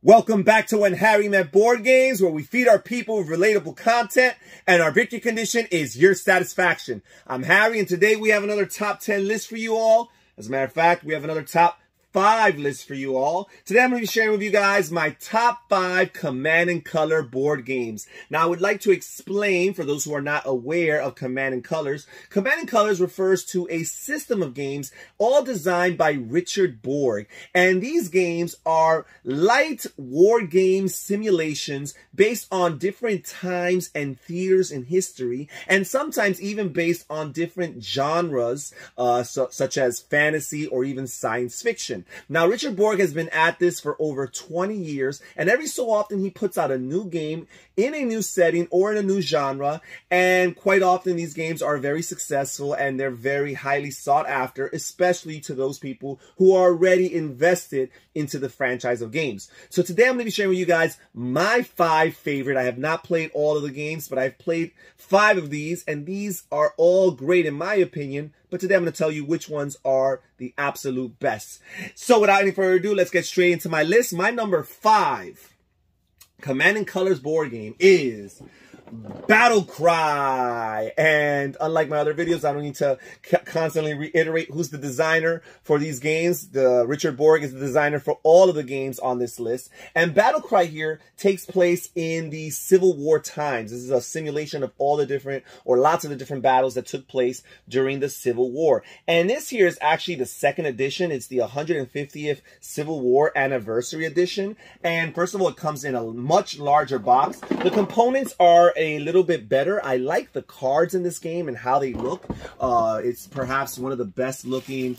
Welcome back to When Harry Met Board Games, where we feed our people with relatable content, and our victory condition is your satisfaction. I'm Harry, and today we have another top 10 list for you all. As a matter of fact, we have another top 5 list for you all. Today I'm going to be sharing with you guys my top 5 Command and Color board games. Now I would like to explain, for those who are not aware of Command and Colors, Command and Colors refers to a system of games all designed by Richard Borg. And these games are light war game simulations based on different times and theaters in history, and sometimes even based on different genres, such as fantasy or even science fiction. Now, Richard Borg has been at this for over 20 years, and every so often he puts out a new game in a new setting or in a new genre, and quite often these games are very successful and they're very highly sought after, especially to those people who are already invested into the franchise of games. So today I'm going to be sharing with you guys my 5 favorite. I have not played all of the games, but I've played 5 of these, and these are all great in my opinion. But today I'm going to tell you which ones are the absolute best. So without any further ado, let's get straight into my list. My number 5 Command and Colors board game is Battle Cry. And unlike my other videos, I don't need to constantly reiterate who's the designer for these games. Richard Borg is the designer for all of the games on this list. And Battle Cry here takes place in the Civil War times. This is a simulation of all the different, or lots of the different battles that took place during the Civil War. And this here is actually the 2nd edition. It's the 150th Civil War Anniversary Edition. And first of all, it comes in a much larger box. The components are a little bit better. I like the cards in this game and how they look. It's perhaps one of the best looking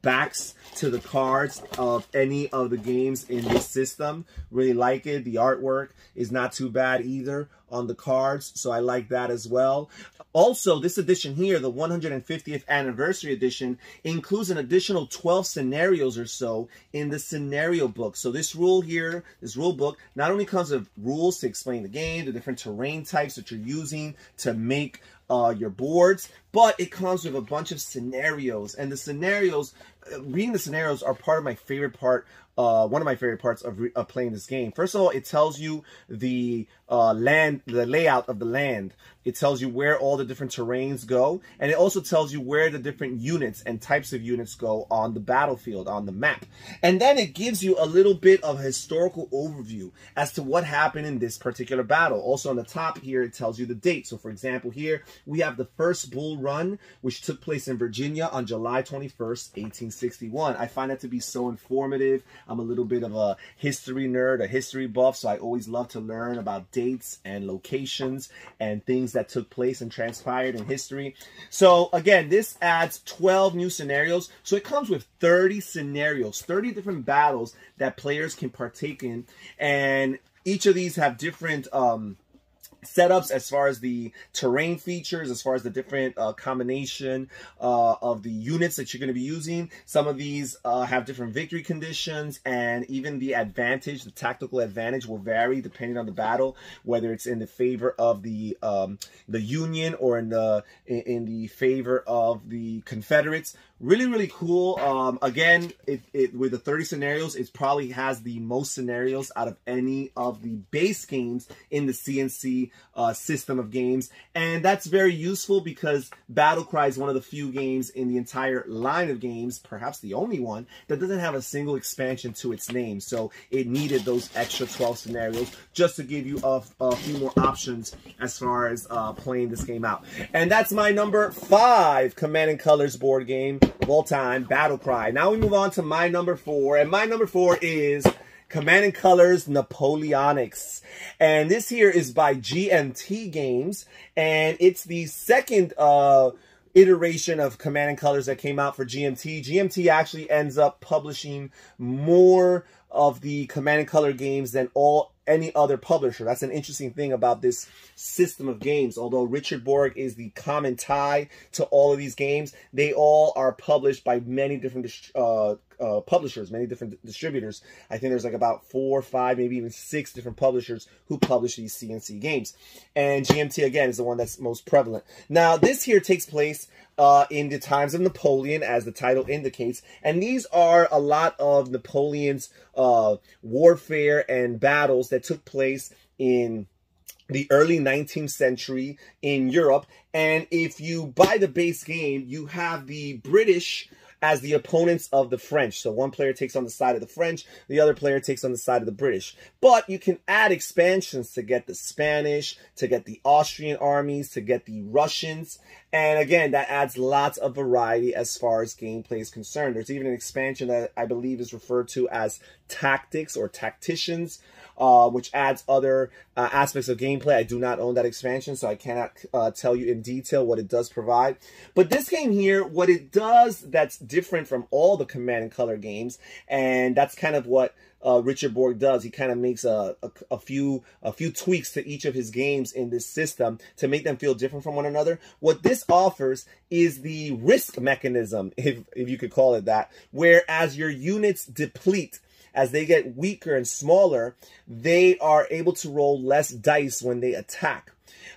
backs to the cards of any of the games in this system. Really like it. The artwork is not too bad either on the cards, so I like that as well. Also, this edition here, the 150th Anniversary Edition, includes an additional 12 scenarios or so in the scenario book. So this rule here, this rule book, not only comes with rules to explain the game, the different terrain types that you're using to make your boards, but it comes with a bunch of scenarios. And the scenarios, reading the scenarios are part of my favorite part, one of my favorite parts of playing this game. First of all, it tells you the layout of the land. It tells you where all the different terrains go, and it also tells you where the different units and types of units go on the battlefield, on the map. And then it gives you a little bit of a historical overview as to what happened in this particular battle. Also on the top here, it tells you the date. So for example, here we have the first Bull Run, which took place in Virginia on July 21st, 1861. I find that to be so informative. I'm a little bit of a history nerd, a history buff, so I always love to learn about dates and locations and things that took place and transpired in history. So again, this adds 12 new scenarios. So it comes with 30 scenarios, 30 different battles that players can partake in. And each of these have different setups as far as the terrain features, as far as the different combination of the units that you're going to be using. Some of these have different victory conditions, and even the advantage, the tactical advantage, will vary depending on the battle, whether it's in the favor of the Union or in the favor of the Confederates. Really, really cool. Again, with the 30 scenarios, it probably has the most scenarios out of any of the base games in the CNC system of games. And that's very useful because Battle Cry is one of the few games in the entire line of games, perhaps the only one, that doesn't have a single expansion to its name. So it needed those extra 12 scenarios just to give you a few more options as far as playing this game out. And that's my number 5 Command and Colors board game of all time, Battle Cry. Now we move on to my number 4, and my number 4 is Command and Colors Napoleonics. And this here is by GMT Games, and it's the 2nd iteration of Command and Colors that came out for GMT. GMT actually ends up publishing more of the Command and Color games than any other publisher. That's an interesting thing about this system of games. Although Richard Borg is the common tie to all of these games, they all are published by many different publishers, many different distributors. I think there's like about 4 or 5, maybe even 6 different publishers who publish these CNC games. And GMT, again, is the one that's most prevalent. Now, this here takes place in the times of Napoleon, as the title indicates. And these are a lot of Napoleon's warfare and battles that took place in the early 19th century in Europe. And if you buy the base game, you have the British as the opponents of the French. So one player takes on the side of the French, the other player takes on the side of the British. But you can add expansions to get the Spanish, to get the Austrian armies, to get the Russians. And again, that adds lots of variety as far as gameplay is concerned. There's even an expansion that I believe is referred to as Tactics or Tacticians, which adds other aspects of gameplay. I do not own that expansion, so I cannot tell you in detail what it does provide. But this game here, what it does that's different from all the Command and Color games, and that's kind of what Richard Borg does. He kind of makes a few tweaks to each of his games in this system to make them feel different from one another. What this offers is the risk mechanism, if you could call it that, where as your units deplete, as they get weaker and smaller, they are able to roll less dice when they attack.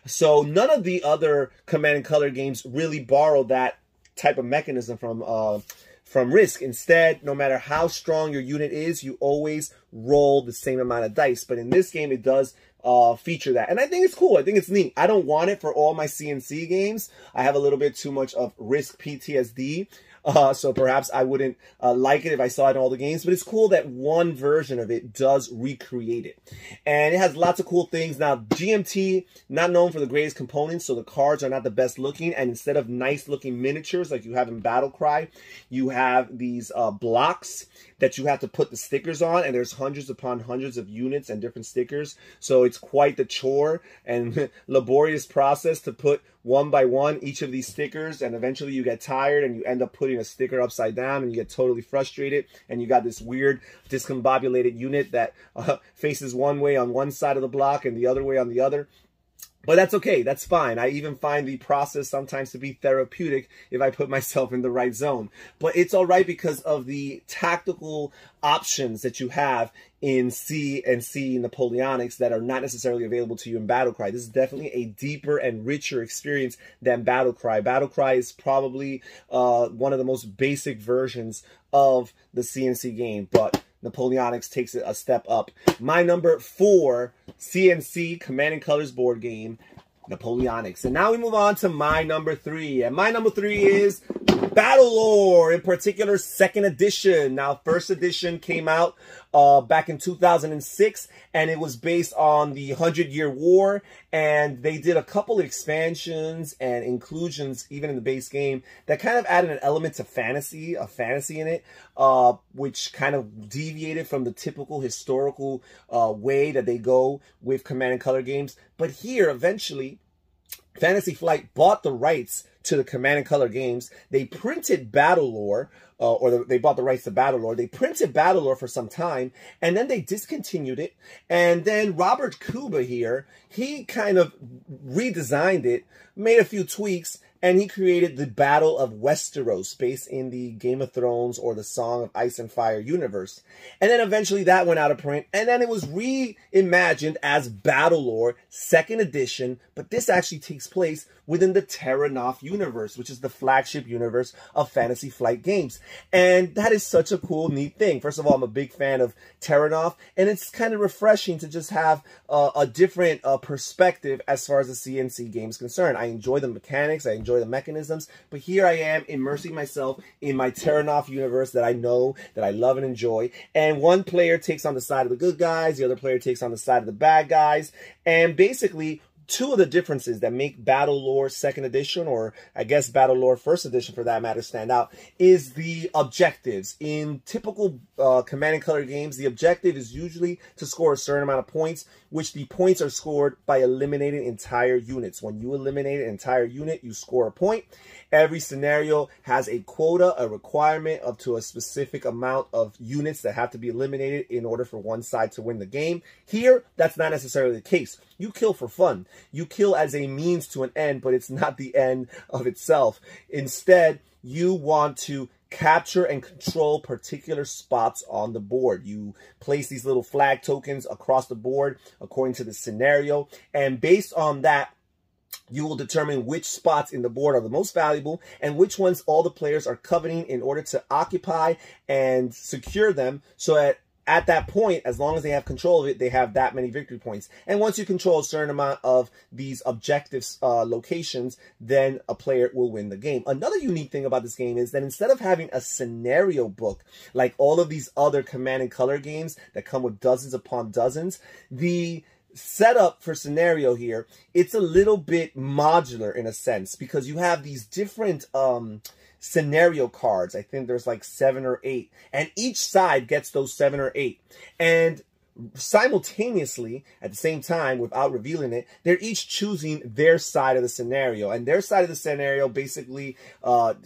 So none of the other Command and Color games really borrow that type of mechanism from Risk. Instead, no matter how strong your unit is, you always roll the same amount of dice. But in this game, it does feature that. And I think it's cool. I think it's neat. I don't want it for all my CNC games. I have a little bit too much of Risk PTSD. So perhaps I wouldn't like it if I saw it in all the games, but it's cool that one version of it does recreate it. And it has lots of cool things. Now, GMT, not known for the greatest components, so the cards are not the best looking, and instead of nice looking miniatures like you have in Battlecry, you have these blocks that you have to put the stickers on, and there's hundreds upon hundreds of units and different stickers, so it's quite the chore and laborious process to put one by one each of these stickers, and eventually you get tired and you end up putting a sticker upside down and you get totally frustrated, and you got this weird discombobulated unit that faces one way on one side of the block and the other way on the other. But that's okay. That's fine. I even find the process sometimes to be therapeutic if I put myself in the right zone. But it's all right because of the tactical options that you have in C and C Napoleonics that are not necessarily available to you in Battlecry. This is definitely a deeper and richer experience than Battlecry. Battlecry is probably one of the most basic versions of the CNC game, but Napoleonics takes it a step up. My number 4 CNC Command and Colors board game, Napoleonics. And now we move on to my number 3. And my number 3 is Battlelore, in particular, 2nd edition. Now, 1st edition came out back in 2006, and it was based on the 100-Year War, and they did a couple of expansions and inclusions, even in the base game, that kind of added an element to fantasy, a fantasy in it, which kind of deviated from the typical historical way that they go with Command and Color games. But here, eventually, Fantasy Flight bought the rights to the Command and Color games. They printed Battlelore, they bought the rights to Battlelore. They printed Battlelore for some time, and then they discontinued it. And then Robert Kuba here, he kind of redesigned it, made a few tweaks, and he created the Battle of Westeros, based in the Game of Thrones or the Song of Ice and Fire universe. And then eventually that went out of print, and then it was reimagined as Battlelore 2nd edition, but this actually takes place within the Terrinoth universe, which is the flagship universe of Fantasy Flight games. And that is such a cool, neat thing. First of all, I'm a big fan of Terrinoth, and it's kind of refreshing to just have a different perspective as far as the CNC game is concerned. I enjoy the mechanics, I enjoy the mechanisms, but here I am immersing myself in my Terrinoth universe that I know, that I love and enjoy. And one player takes on the side of the good guys, the other player takes on the side of the bad guys, and basically two of the differences that make Battlelore 2nd edition, or I guess Battlelore 1st edition for that matter, stand out is the objectives. In typical Command and Color games, the objective is usually to score a certain amount of points, which the points are scored by eliminating entire units. When you eliminate an entire unit, you score a point. Every scenario has a quota, a requirement up to a specific amount of units that have to be eliminated in order for one side to win the game. Here, that's not necessarily the case. You kill for fun. You kill as a means to an end, but it's not the end of itself. Instead, you want to capture and control particular spots on the board. You place these little flag tokens across the board according to the scenario, and based on that, you will determine which spots in the board are the most valuable and which ones all the players are coveting in order to occupy and secure them, so at that point, as long as they have control of it, they have that many victory points. And once you control a certain amount of these objective locations, then a player will win the game. Another unique thing about this game is that instead of having a scenario book like all of these other Command and Color games that come with dozens upon dozens, the setup for scenario here, it's a little bit modular in a sense, because you have these different scenario cards. I think there's like 7 or 8, and each side gets those 7 or 8. And simultaneously, at the same time, without revealing it, they're each choosing their side of the scenario. And their side of the scenario basically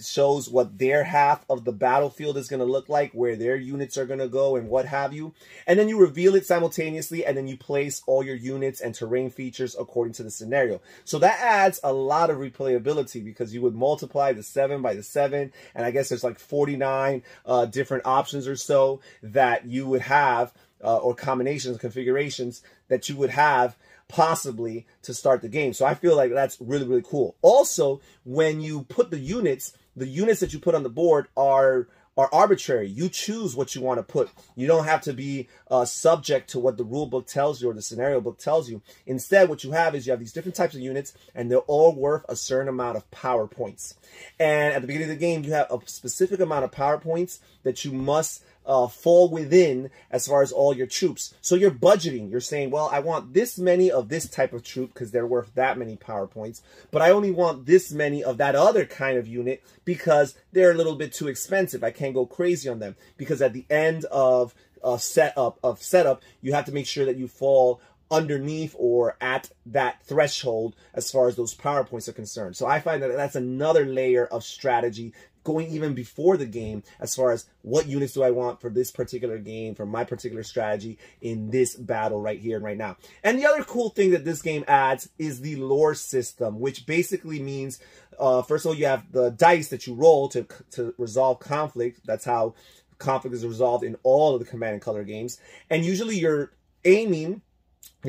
shows what their half of the battlefield is going to look like, where their units are going to go and what have you. And then you reveal it simultaneously, and then you place all your units and terrain features according to the scenario. So that adds a lot of replayability, because you would multiply the 7 by the 7, and I guess there's like 49 different options or so that you would have, or combinations, configurations that you would have possibly to start the game. So I feel like that's really, really cool. Also, when you put the units that you put on the board are arbitrary. You choose what you want to put. You don't have to be subject to what the rule book tells you or the scenario book tells you. Instead, what you have is you have these different types of units, and they're all worth a certain amount of power points. And at the beginning of the game, you have a specific amount of power points that you must fall within as far as all your troops. So you're budgeting. You're saying, well, I want this many of this type of troop because they're worth that many power points, but I only want this many of that other kind of unit because they're a little bit too expensive. I can't go crazy on them, because at the end of setup, you have to make sure that you fall underneath or at that threshold as far as those power points are concerned. So I find that that's another layer of strategy going even before the game, as far as what units do I want for this particular game, for my particular strategy in this battle right here and right now. And the other cool thing that this game adds is the lore system, which basically means, first of all, you have the dice that you roll to resolve conflict. That's how conflict is resolved in all of the Command and Color games. And usually you're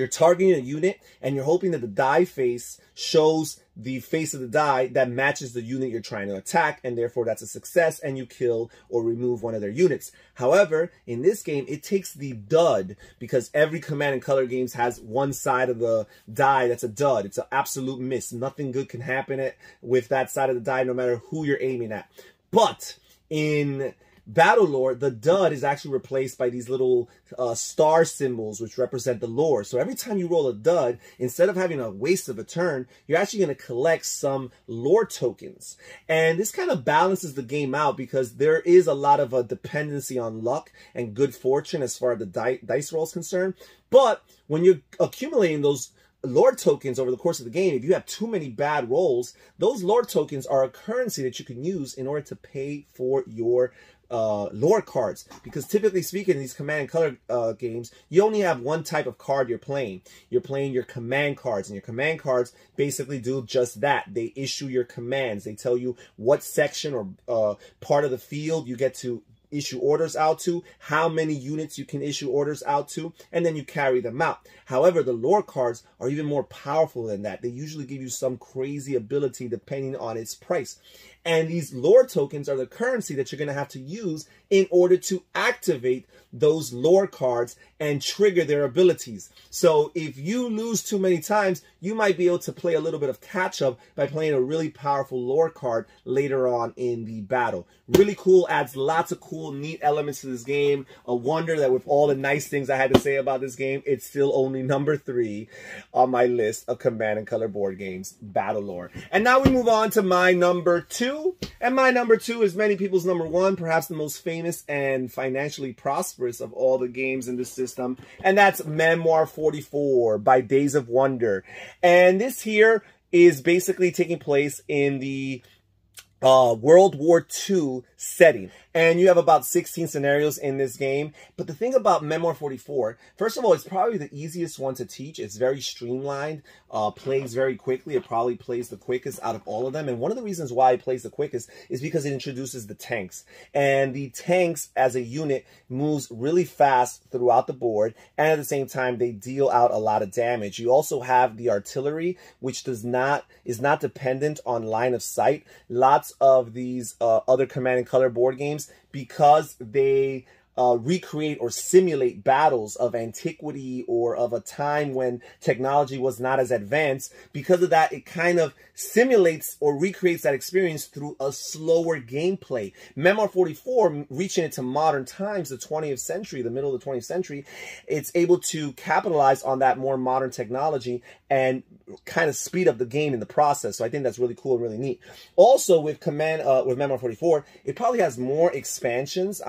targeting a unit, and you're hoping that the die face shows the face of the die that matches the unit you're trying to attack, and therefore that's a success, and you kill or remove one of their units. However, in this game, it takes the dud, because every Command and Color games has one side of the die that's a dud. It's an absolute miss. Nothing good can happen with that side of the die, no matter who you're aiming at. But in Battlelore, the dud is actually replaced by these little star symbols, which represent the lore. So every time you roll a dud, instead of having a waste of a turn, you're actually going to collect some lore tokens. And this kind of balances the game out, because there is a lot of a dependency on luck and good fortune as far as the dice roll is concerned. But when you're accumulating those lore tokens over the course of the game, if you have too many bad rolls, those lore tokens are a currency that you can use in order to pay for your lore cards. Because typically speaking, in these Command and Color games, you only have one type of card you're playing. You're playing your command cards, and your command cards basically do just that. They issue your commands. They tell you what section or part of the field you get to issue orders out to, how many units you can issue orders out to, and then you carry them out. However, the lore cards are even more powerful than that. They usually give you some crazy ability depending on its price. And these lore tokens are the currency that you're going to have to use in order to activate those lore cards and trigger their abilities. So if you lose too many times, you might be able to play a little bit of catch up by playing a really powerful lore card later on in the battle. Really cool, adds lots of cool, neat elements to this game. A wonder that with all the nice things I had to say about this game, it's still only number 3 on my list of Command and Color board games, Battlelore. And now we move on to my number 2. And my number 2 is many people's number 1, perhaps the most famous and financially prosperous of all the games in this system. And that's Memoir 44 by Days of Wonder. And this here is basically taking place in the World War II setting. And you have about 16 scenarios in this game. But the thing about Memoir 44, first of all, it's probably the easiest one to teach. It's very streamlined, plays very quickly. It probably plays the quickest out of all of them. And one of the reasons why it plays the quickest is because it introduces the tanks. And the tanks as a unit moves really fast throughout the board. And at the same time, they deal out a lot of damage. You also have the artillery, which is not dependent on line of sight. Lots of these other Command and Color board games, because they recreate or simulate battles of antiquity or of a time when technology was not as advanced. Because of that, it kind of simulates or recreates that experience through a slower gameplay. Memoir 44, reaching into modern times, the 20th century, the middle of the 20th century, it's able to capitalize on that more modern technology and kind of speed up the game in the process. So I think that's really cool and really neat. Also, with Memoir 44, it probably has more expansions.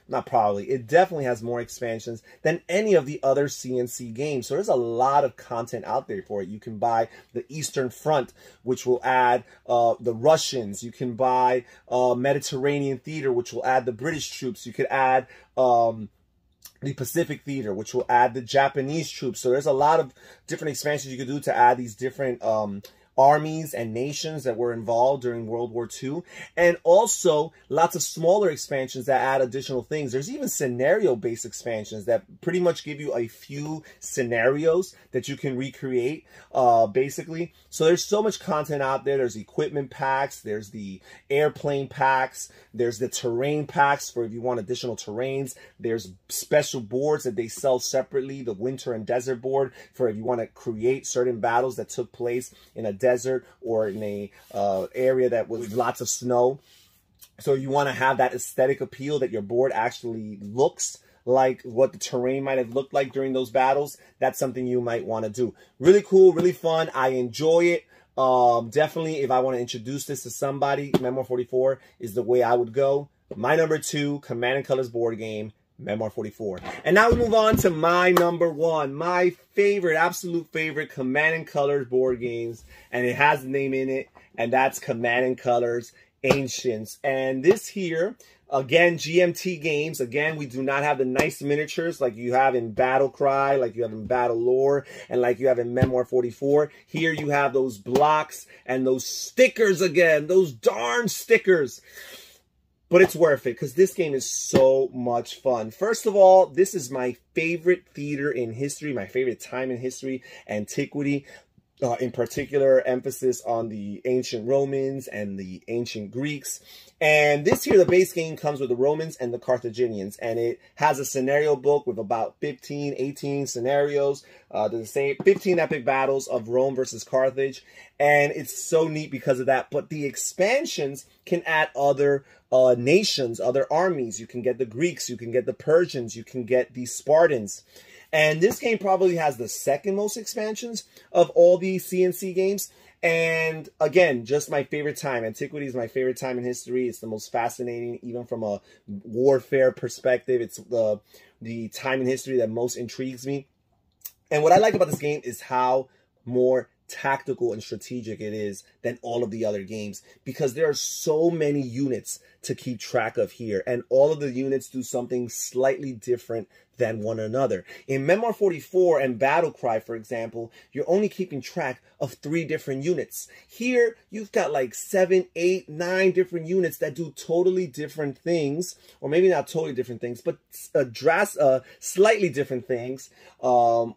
Not probably, it definitely has more expansions than any of the other CNC games. So there's a lot of content out there for it. You can buy the Eastern Front, which will add the Russians. You can buy Mediterranean Theater, which will add the British troops. You could add the Pacific Theater, which will add the Japanese troops. So there's a lot of different expansions you could do to add these different armies and nations that were involved during World War II, and also lots of smaller expansions that add additional things. There's even scenario-based expansions that pretty much give you a few scenarios that you can recreate, basically. So there's so much content out there. There's equipment packs, there's the airplane packs, there's the terrain packs for if you want additional terrains. There's special boards that they sell separately, the winter and desert board for if you want to create certain battles that took place in a desert or in a area that was lots of snow. So you want to have that aesthetic appeal that your board actually looks like what the terrain might have looked like during those battles. That's something you might want to do. Really cool, really fun. I enjoy it. Definitely, if I want to introduce this to somebody, Memoir 44 is the way I would go. My number 2 Command and Colors board game, Memoir 44. And now we move on to my number 1, my favorite, absolute favorite Command and Colors board games, and it has the name in it, and that's Command and Colors Ancients. And this here, again, GMT games. Again, we do not have the nice miniatures like you have in Battle Cry, like you have in Battlelore, and like you have in Memoir 44. Here you have those blocks and those stickers again, those darn stickers. But it's worth it because this game is so much fun. First of all, this is my favorite theater in history, my favorite time in history, antiquity. In particular, emphasis on the ancient Romans and the ancient Greeks. And this here, the base game comes with the Romans and the Carthaginians. And it has a scenario book with about 15, 18 scenarios. The same 15 epic battles of Rome versus Carthage. And it's so neat because of that. But the expansions can add other nations, other armies. You can get the Greeks, you can get the Persians, you can get the Spartans. And this game probably has the second most expansions of all the CNC games. And again, just my favorite time. Antiquity is my favorite time in history. It's the most fascinating, even from a warfare perspective. It's the time in history that most intrigues me. And what I like about this game is how more tactical and strategic it is than all of the other games, because there are so many units to keep track of here, and all of the units do something slightly different than one another. In Memoir 44 and Battle Cry, for example, you're only keeping track of 3 different units. Here, you've got like 7, 8, 9 different units that do totally different things, or maybe not totally different things, but slightly different things,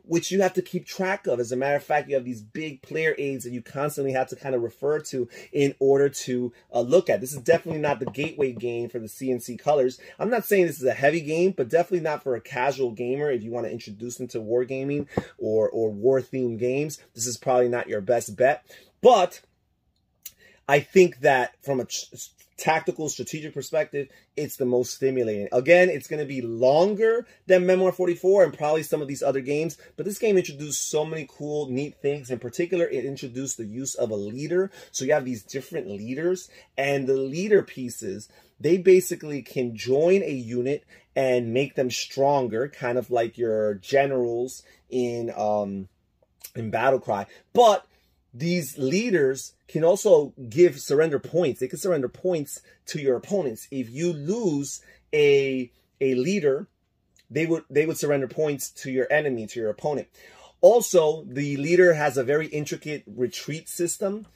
which you have to keep track of. As a matter of fact, you have these big player aids that you constantly have to kind of refer to in order to look at. This is definitely not the gateway game for the CNC colors. I'm not saying this is a heavy game, but definitely not for a casual gamer. If you want to introduce them to wargaming or war-themed games, this is probably not your best bet. But I think that from a tactical, strategic perspective, it's the most stimulating. Again, it's going to be longer than Memoir 44 and probably some of these other games, but this game introduced so many cool, neat things. In particular, it introduced the use of a leader. So you have these different leaders, and the leader pieces, they basically can join a unit and make them stronger, kind of like your generals in Battle Cry. But these leaders can also give surrender points. They can surrender points to your opponents. If you lose a leader, they would surrender points to your enemy, to your opponent. Also, the leader has a very intricate retreat system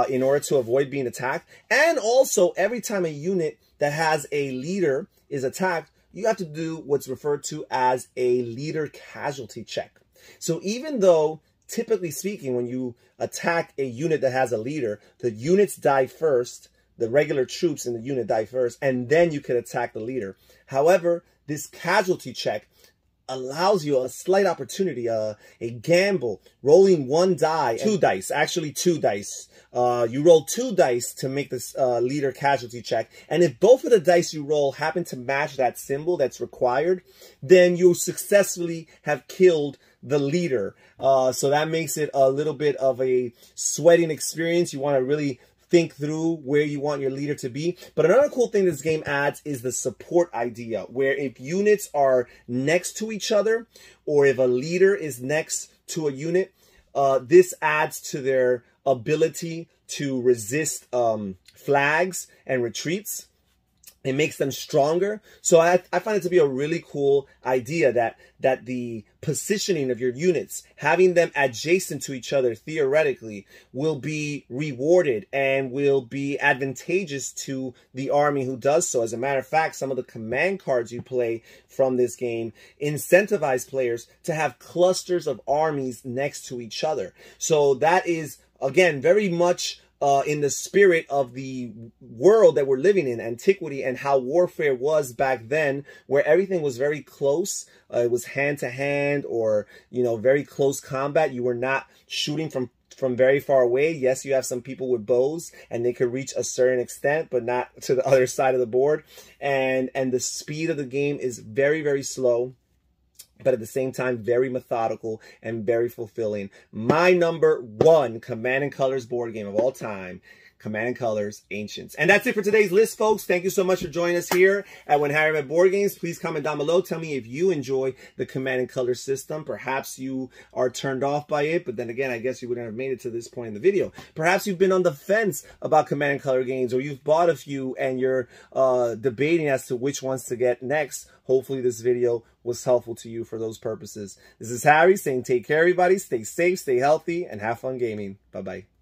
in order to avoid being attacked. And also, every time a unit that has a leader is attacked, you have to do what's referred to as a leader casualty check. So even though, typically speaking, when you attack a unit that has a leader, the units die first, the regular troops in the unit die first, and then you can attack the leader. However, this casualty check allows you a slight opportunity, a gamble, rolling one die, two dice. You roll 2 dice to make this leader casualty check. And if both of the dice you roll happen to match that symbol that's required, then you successfully have killed the leader. So that makes it a little bit of a sweating experience. You want to really think through where you want your leader to be. But another cool thing this game adds is the support idea, where if units are next to each other, or if a leader is next to a unit, this adds to their ability to resist flags and retreats. It makes them stronger. So I find it to be a really cool idea that the positioning of your units, having them adjacent to each other theoretically, will be rewarded and will be advantageous to the army who does so. As a matter of fact, some of the command cards you play from this game incentivize players to have clusters of armies next to each other. So that is, again, very much in the spirit of the world that we're living in, antiquity, and how warfare was back then, where everything was very close. It was hand to hand, or, you know, very close combat. You were not shooting from very far away. Yes, you have some people with bows and they could reach a certain extent, but not to the other side of the board. And the speed of the game is very, very slow, but at the same time, very methodical and very fulfilling. My #1 Command & Colors board game of all time, Command & Colors Ancients. And that's it for today's list, folks. Thank you so much for joining us here at When Harry Met Board Games. Please comment down below. Tell me if you enjoy the Command & Colors system. Perhaps you are turned off by it, but then again, I guess you wouldn't have made it to this point in the video. Perhaps you've been on the fence about Command & Color games, or you've bought a few and you're debating as to which ones to get next. Hopefully this video was helpful to you for those purposes. This is Harry saying take care, everybody. Stay safe, stay healthy, and have fun gaming. Bye-bye.